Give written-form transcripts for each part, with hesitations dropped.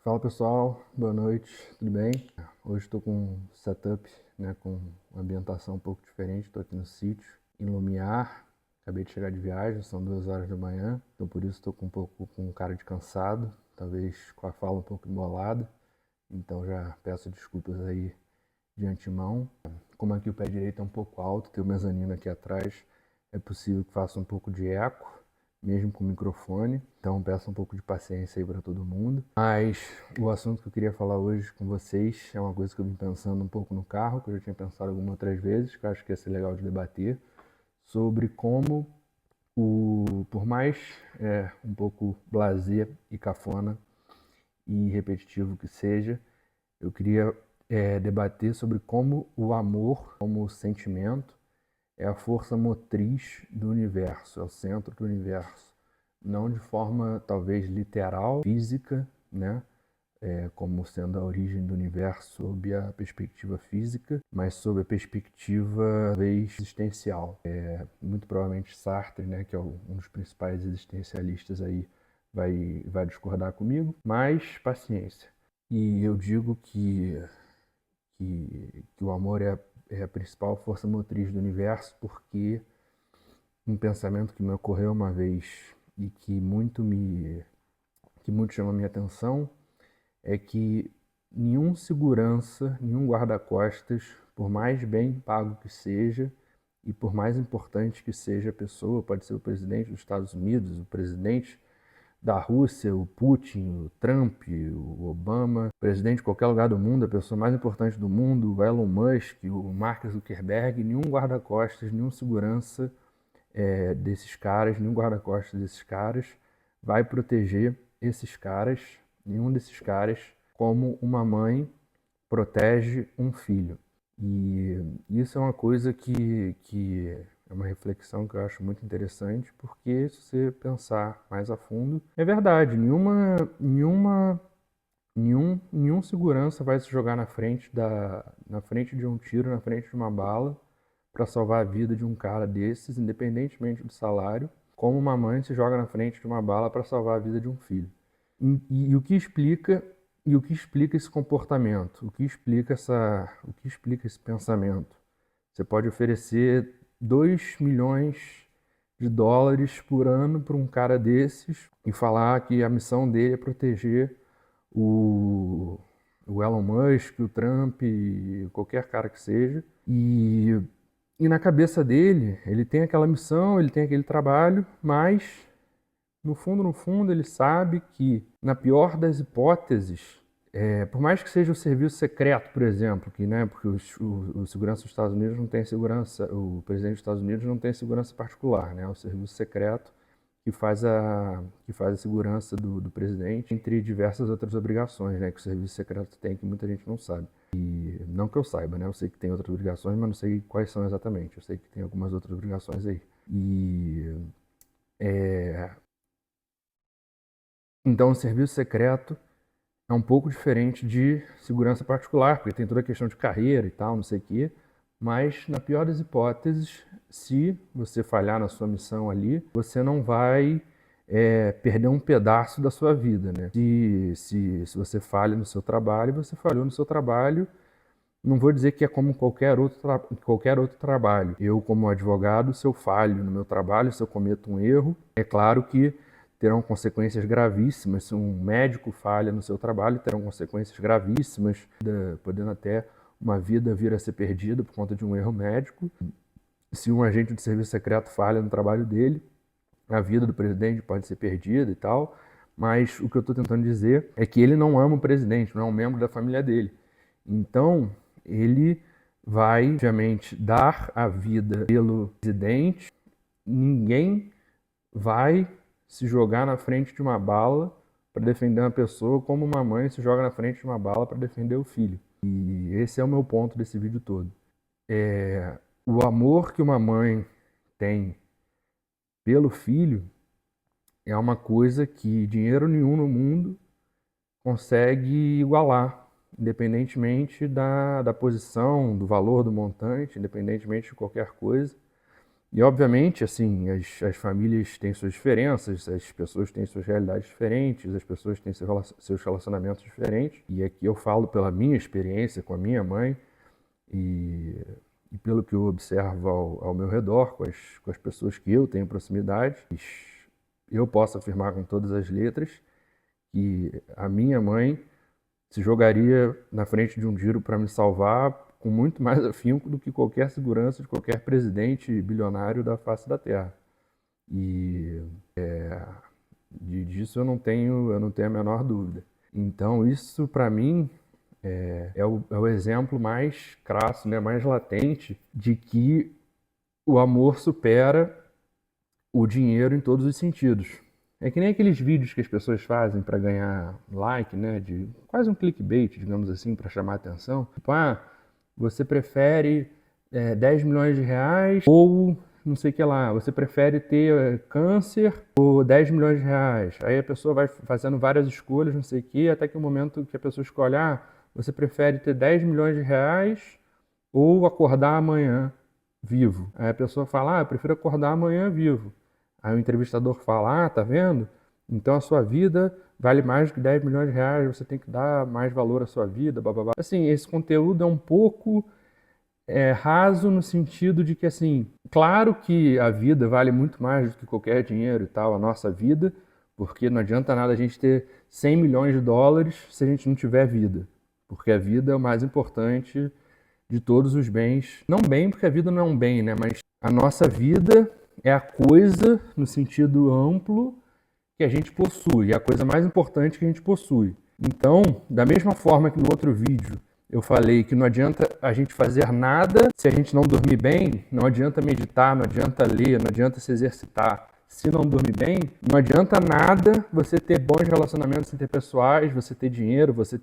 Fala pessoal, boa noite, tudo bem? Hoje estou com um setup, com uma ambientação um pouco diferente. Estou aqui no sítio, em Lumiar. Acabei de chegar de viagem, são 2 horas da manhã, então por isso estou com um pouco com cara de cansado, talvez com a fala um pouco embolada. Então já peço desculpas aí de antemão. Como aqui o pé direito é um pouco alto, tem o mezanino aqui atrás, é possível que faça um pouco de eco, mesmo com o microfone. Então peço um pouco de paciência aí para todo mundo. Mas o assunto que eu queria falar hoje com vocês é uma coisa que eu vim pensando um pouco no carro, que eu já tinha pensado algumas outras vezes, que eu acho que ia ser legal de debater, sobre como por mais um pouco blasé e cafona e repetitivo que seja, eu queria debater sobre como o amor, como sentimento, é a força motriz do universo, é o centro do universo. Não de forma talvez literal, física, né? Como sendo a origem do universo sob a perspectiva física, mas sob a perspectiva talvez existencial. Muito provavelmente Sartre, né, que é um dos principais existencialistas aí, vai discordar comigo, mas paciência. E eu digo que o amor é a principal força motriz do universo, porque um pensamento que me ocorreu uma vez e que muito chama a minha atenção é que nenhum segurança, nenhum guarda-costas, por mais bem pago que seja e por mais importante que seja a pessoa, pode ser o presidente dos Estados Unidos, o presidente da Rússia, o Putin, o Trump, o Obama, presidente de qualquer lugar do mundo, a pessoa mais importante do mundo, o Elon Musk, o Mark Zuckerberg, nenhum guarda-costas, nenhum segurança desses caras, nenhum guarda-costas desses caras vai proteger esses caras, nenhum desses caras, como uma mãe protege um filho. E isso é uma coisa que é uma reflexão que eu acho muito interessante, porque se você pensar mais a fundo, é verdade, nenhum segurança vai se jogar na frente de um tiro, na frente de uma bala, para salvar a vida de um cara desses, independentemente do salário, como uma mãe se joga na frente de uma bala para salvar a vida de um filho. E o que explica esse comportamento? O que explica esse pensamento? Você pode oferecer 2 milhões de dólares por ano para um cara desses e falar que a missão dele é proteger o, o Elon Musk, o Trump, qualquer cara que seja. E na cabeça dele, ele tem aquela missão, ele tem aquele trabalho, mas no fundo, ele sabe que, na pior das hipóteses, por mais que seja o serviço secreto, por exemplo, porque o segurança dos Estados Unidos não tem segurança, o presidente dos Estados Unidos não tem segurança particular, né? É o serviço secreto que faz a segurança do presidente, entre diversas outras obrigações, né, que o serviço secreto tem, que muita gente não sabe. E não que eu saiba, né? Eu sei que tem outras obrigações, mas não sei quais são exatamente. Eu sei que tem algumas outras obrigações aí. E então o serviço secreto é um pouco diferente de segurança particular, porque tem toda a questão de carreira e tal, não sei o quê. Mas, na pior das hipóteses, se você falhar na sua missão ali, você não vai perder um pedaço da sua vida, né? Se você falha no seu trabalho, você falhou no seu trabalho. Não vou dizer que é como qualquer outro trabalho. Eu, como advogado, se eu falho no meu trabalho, se eu cometo um erro, é claro que terão consequências gravíssimas. Se um médico falha no seu trabalho, terão consequências gravíssimas, podendo até uma vida vir a ser perdida por conta de um erro médico. Se um agente de serviço secreto falha no trabalho dele, a vida do presidente pode ser perdida e tal. Mas o que eu estou tentando dizer é que ele não ama o presidente, não é um membro da família dele. Então, ele vai, obviamente, dar a vida pelo presidente. Ninguém vai se jogar na frente de uma bala para defender uma pessoa como uma mãe se joga na frente de uma bala para defender o filho. E esse é o meu ponto desse vídeo todo. O amor que uma mãe tem pelo filho é uma coisa que dinheiro nenhum no mundo consegue igualar, independentemente da posição, do valor do montante, independentemente de qualquer coisa. E, obviamente, assim, as famílias têm suas diferenças, as pessoas têm suas realidades diferentes, as pessoas têm seus relacionamentos diferentes. E aqui eu falo pela minha experiência com a minha mãe e, e pelo que eu observo ao meu redor, com as pessoas que eu tenho proximidade. Eu posso afirmar com todas as letras que a minha mãe se jogaria na frente de um tiro para me salvar com muito mais afinco do que qualquer segurança de qualquer presidente bilionário da face da Terra. E disso eu não tenho a menor dúvida. Então isso para mim é o exemplo mais crasso, né, mais latente de que o amor supera o dinheiro em todos os sentidos. É que nem aqueles vídeos que as pessoas fazem para ganhar like, né? De quase um clickbait, digamos assim, para chamar a atenção. Tipo, você prefere 10 milhões de reais ou não sei o que lá. Você prefere ter câncer ou 10 milhões de reais. Aí a pessoa vai fazendo várias escolhas, não sei o que, até que o momento que a pessoa escolhe, você prefere ter 10 milhões de reais ou acordar amanhã vivo. Aí a pessoa fala, eu prefiro acordar amanhã vivo. Aí o entrevistador fala, tá vendo? Então a sua vida vale mais do que 10 milhões de reais, você tem que dar mais valor à sua vida, blá. Assim, esse conteúdo é um pouco raso no sentido de que, assim, claro que a vida vale muito mais do que qualquer dinheiro e tal, a nossa vida, porque não adianta nada a gente ter 100 milhões de dólares se a gente não tiver vida. Porque a vida é o mais importante de todos os bens. Não bem, porque a vida não é um bem, né? Mas a nossa vida é a coisa, no sentido amplo, que a gente possui, é a coisa mais importante que a gente possui. Então, da mesma forma que no outro vídeo eu falei que não adianta a gente fazer nada se a gente não dormir bem, não adianta meditar, não adianta ler, não adianta se exercitar. Se não dormir bem, não adianta nada você ter bons relacionamentos interpessoais, você ter dinheiro, você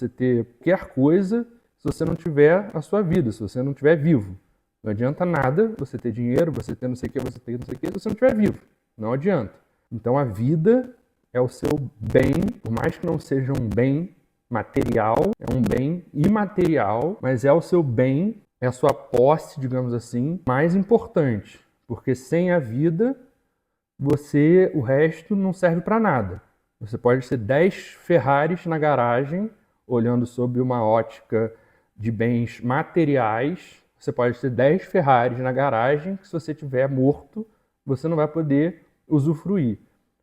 ter qualquer coisa se você não tiver a sua vida, se você não estiver vivo. Não adianta nada você ter dinheiro, você ter não sei o que, você ter não sei o que, se você não estiver vivo. Não adianta. Então a vida é o seu bem, por mais que não seja um bem material, é um bem imaterial, mas é o seu bem, é a sua posse, digamos assim, mais importante. Porque sem a vida, o resto não serve para nada. Você pode ter 10 Ferraris na garagem, olhando sob uma ótica de bens materiais. Você pode ter 10 Ferraris na garagem, que se você estiver morto, você não vai poder usufruir.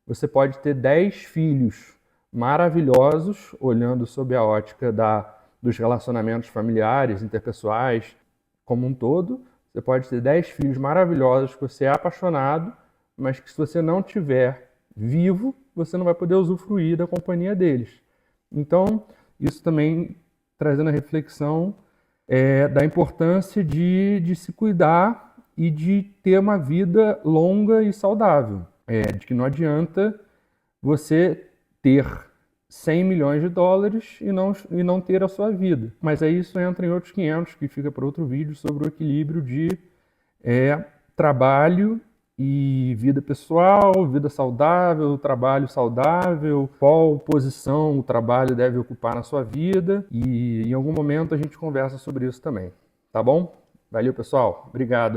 Você pode ter 10 filhos maravilhosos, olhando sob a ótica dos relacionamentos familiares, interpessoais, como um todo. Você pode ter 10 filhos maravilhosos que você é apaixonado, mas que se você não tiver vivo, você não vai poder usufruir da companhia deles. Então, isso também trazendo a reflexão da importância de se cuidar e de ter uma vida longa e saudável. De que não adianta você ter 100 milhões de dólares e não ter a sua vida. Mas aí isso entra em outros 500, que fica para outro vídeo, sobre o equilíbrio de trabalho e vida pessoal, vida saudável, trabalho saudável, qual posição o trabalho deve ocupar na sua vida, e em algum momento a gente conversa sobre isso também, tá bom? Valeu, pessoal. Obrigado.